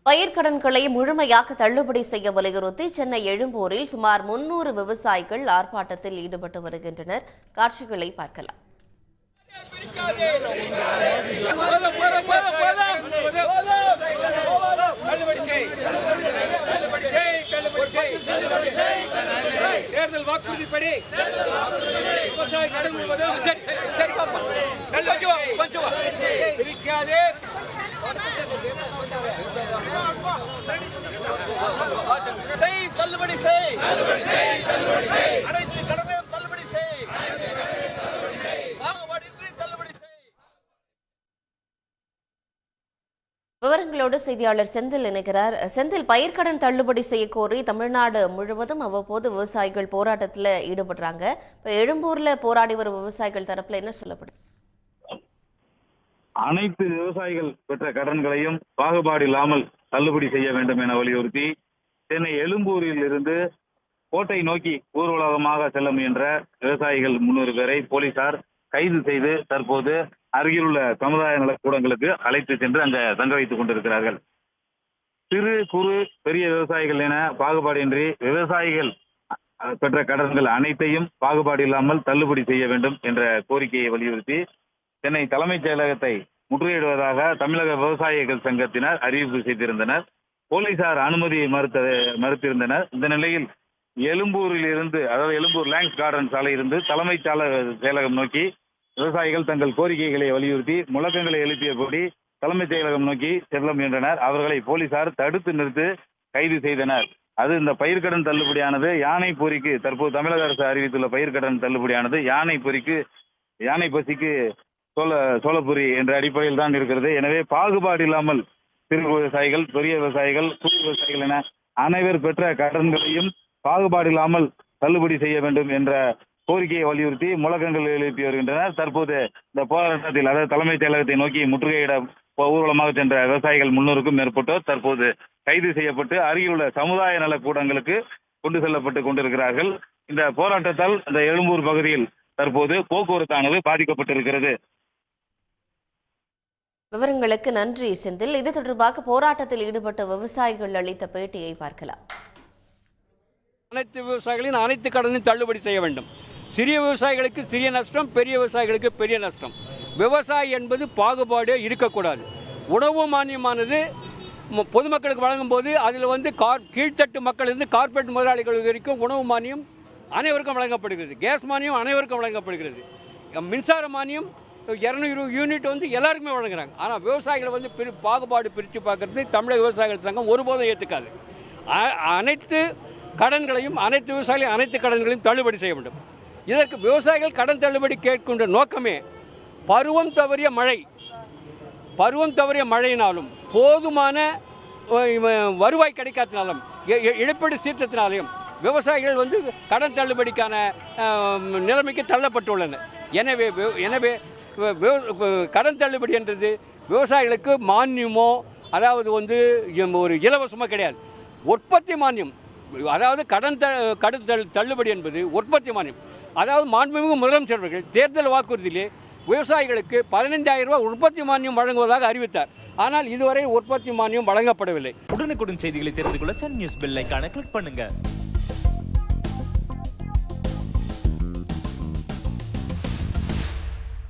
பயிர்க்கடன்களை முழுமையாக தள்ளுபடி செய்ய வலியுறுத்தி சென்னை எழும்பூரில் சுமார் 300 விவசாயிகள் ஆர்ப்பாட்டத்தில் ஈடுபட்டு வருகின்றனர். காட்சிகளை பார்க்கலாம். தேர்தல் வாக்குறுதிப்படி விவசாய கடன் முழுவதும் பிரிக்காதே. தள்ளுபடி செய், அனைத்து கடமையும் தள்ளுபடி செய், பாகுபாடின்றி தள்ளுபடி செய். விவரங்களோடு செய்தியாளர் செந்தில் இணைகிறார். செந்தில், பயிர்க்கடன் தள்ளுபடி செய்ய கோரி தமிழ்நாடு முழுவதும் அவ்வப்போது விவசாயிகள் போராட்டத்தில் ஈடுபடுறாங்க. இப்ப எழும்பூர்ல போராடி வரும் விவசாயிகள் தரப்புல என்ன சொல்லப்படுது? அனைத்து விவசாயிகள் பெற்ற கடன்களையும் பாகுபாடு இல்லாமல் தள்ளுபடி செய்ய வேண்டும் என வலியுறுத்தி சென்னை எழும்பூரில் இருந்து கோட்டை நோக்கி ஊர்வலகமாக செல்ல முயன்ற விவசாயிகள் 300 பேரை போலீசார் கைது செய்து தற்போது அருகிலுள்ள சமுதாய நலக்கூடங்களுக்கு அழைத்து சென்று அங்க தங்க வைத்துக் கொண்டிருக்கிறார்கள். சிறு குறு பெரிய விவசாயிகள் என பாகுபாடின்றி விவசாயிகள் பெற்ற கடன்கள் அனைத்தையும் பாகுபாடு இல்லாமல் தள்ளுபடி செய்ய வேண்டும் என்ற கோரிக்கையை வலியுறுத்தி சென்னை தலைமைச் செயலகத்தை முற்றுகையிடுவதாக தமிழக விவசாயிகள் சங்கத்தினர் அறிவிப்பு செய்திருந்தனர். போலீசார் அனுமதியை மறுத்திருந்தனர். இந்த நிலையில் எழும்பூரில் இருந்து, அதாவது எழும்பூர் லேங்ஸ் கார்டன் சாலையிலிருந்து தலைமைச் செயலகம் நோக்கி விவசாயிகள் தங்கள் கோரிக்கைகளை வலியுறுத்தி முழக்கங்களை எழுப்பியபடி தலைமைச் செயலகம் நோக்கி செல்ல முயன்றனர். அவர்களை போலீசார் தடுத்து நிறுத்தி கைது செய்தனர். அது இந்த பயிர்க்கடன் தள்ளுபடியானது யானைப்பொறிக்கு, தற்போது தமிழக அரசு அறிவித்துள்ள பயிர்க்கடன் தள்ளுபடியானது யானை பசிக்கு சோளப்பொரி என்ற அடிப்படையில் தான் இருக்கிறது. எனவே பாகுபாடு இல்லாமல் சிறு விவசாயிகள், பெரிய விவசாயிகள், குறு விவசாயிகள் என அனைவர் பெற்ற கடன்களையும் பாகுபாடு இல்லாமல் தள்ளுபடி செய்ய வேண்டும் என்ற கோரிக்கையை வலியுறுத்தி முழக்கங்கள் எழுப்பி வருகின்றனர். தற்போது இந்த போராட்டத்தில், அதாவது தலைமைச் செயலகத்தை நோக்கி முற்றுகையிட ஊர்வலமாக சென்ற விவசாயிகள் 300க்கும் மேற்பட்டோர் தற்போது கைது செய்யப்பட்டு அருகிலுள்ள சமுதாய நல கூடங்களுக்கு கொண்டு செல்லப்பட்டு கொண்டிருக்கிறார்கள். இந்த போராட்டத்தால் இந்த எழும்பூர் பகுதியில் தற்போது போக்குவரத்தானது பாதிக்கப்பட்டிருக்கிறது. விவரங்களுக்கு நன்றி செந்தில். இது தொடர்பாக போராட்டத்தில் ஈடுபட்ட விவசாயிகள் அளித்த பேட்டியை பார்க்கலாம். அனைத்து விவசாயிகளின் அனைத்து கடனையும் தள்ளுபடி செய்ய வேண்டும். சிறிய விவசாயிகளுக்கு சிறிய நஷ்டம், பெரிய விவசாயிகளுக்கு பெரிய நஷ்டம். விவசாயி என்பது பாகுபாடு இருக்கக்கூடாது. உணவு மானியமானது பொதுமக்களுக்கு வழங்கும் போது அதில் கீழ்த்தட்டு மக்களிலிருந்து கார்ப்பரேட் முதலாளிகள் வரைக்கும் உணவு மானியம் அனைவருக்கும் வழங்கப்படுகிறது. கேஸ் மானியம் அனைவருக்கும் வழங்கப்படுகிறது. மின்சார மானியம் 200 யூனிட் எல்லாருக்குமே வழங்குறாங்க. ஆனால் விவசாயிகளை பாகுபாடு பிரித்து பார்க்கறது தமிழக விவசாயிகள் சங்கம் ஒருபோதும் ஏற்றுக்காது. அனைத்து கடன்களையும், அனைத்து விவசாயிகளையும் அனைத்து கடன்களையும் தள்ளுபடி செய்ய வேண்டும். இதற்கு விவசாயிகள் கடன் தள்ளுபடி கேட்கின்ற நோக்கமே பருவம் தவறிய மழையினாலும் போதுமான வருவாய் கிடைக்காதனாலும் இழப்பீடு சீற்றத்தினாலையும் விவசாயிகள் கடன் தள்ளுபடிக்கான நிலைமைக்கு தள்ளப்பட்டுள்ளனர். எனவே கடன் தள்ளுபடி என்றது விவசாயிகளுக்கு மானியமோ, அதாவது ஒரு இலவசமோ கிடையாது. உற்பத்தி மானியம், அதாவது கடன் தள்ளுபடி என்பது உற்பத்தி மானியம். அதாவது மாண்புமிகு முதலமைச்சர்கள் தேர்தல் வாக்குறுதியிலே விவசாயிகளுக்கு 15,000 ரூபாய் உற்பத்தி மானியம் வழங்குவதாக அறிவித்தார். ஆனால் இதுவரை உற்பத்தி மானியம் வழங்கப்படவில்லை. உடனுக்குடன் செய்திகளை தெரிந்து கொள்ள சன் நியூஸ் பெல் ஐகானை கிளிக் பண்ணுங்க.